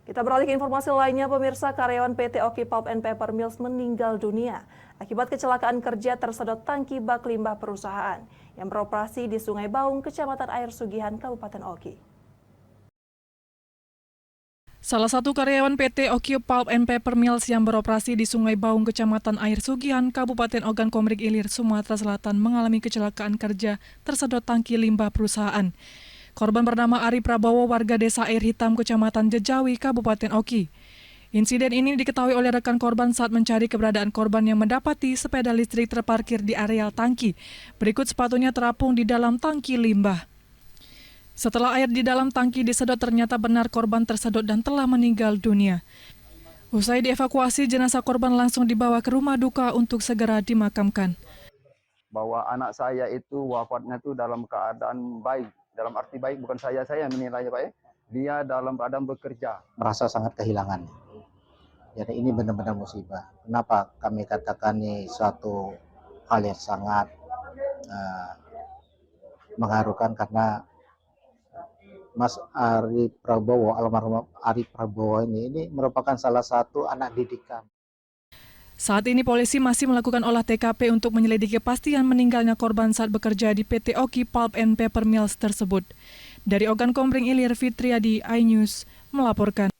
Kita beralih ke informasi lainnya, pemirsa. Karyawan PT Oki Pulp and Paper Mills meninggal dunia akibat kecelakaan kerja tersedot tangki bak limbah perusahaan yang beroperasi di Sungai Baung, Kecamatan Air Sugihan, Kabupaten Oki. Salah satu karyawan PT Oki Pulp and Paper Mills yang beroperasi di Sungai Baung, Kecamatan Air Sugihan, Kabupaten Ogan Komering Ilir, Sumatera Selatan mengalami kecelakaan kerja tersedot tangki limbah perusahaan. Korban bernama Ari Prabowo, warga desa Air Hitam, Kecamatan Jejawi, Kabupaten Oki. Insiden ini diketahui oleh rekan korban saat mencari keberadaan korban yang mendapati sepeda listrik terparkir di areal tangki. Berikut sepatunya terapung di dalam tangki limbah. Setelah air di dalam tangki disedot, ternyata benar korban tersedot dan telah meninggal dunia. Usai dievakuasi, jenazah korban langsung dibawa ke rumah duka untuk segera dimakamkan. Bahwa anak saya itu wafatnya itu dalam keadaan baik. Dalam arti baik, bukan saya menilainya Pak ya. Dia dalam keadaan bekerja. Merasa sangat kehilangan. Jadi ini benar-benar musibah. Kenapa kami katakan ini suatu hal yang sangat mengharukan, karena Mas Ari Prabowo, almarhum Ari Prabowo ini merupakan salah satu anak didik kami. Saat ini polisi masih melakukan olah TKP untuk menyelidiki kepastian meninggalnya korban saat bekerja di PT Oki Pulp and Paper Mills tersebut. Dari Ogan Komering Ilir, Fitriadi, iNews melaporkan.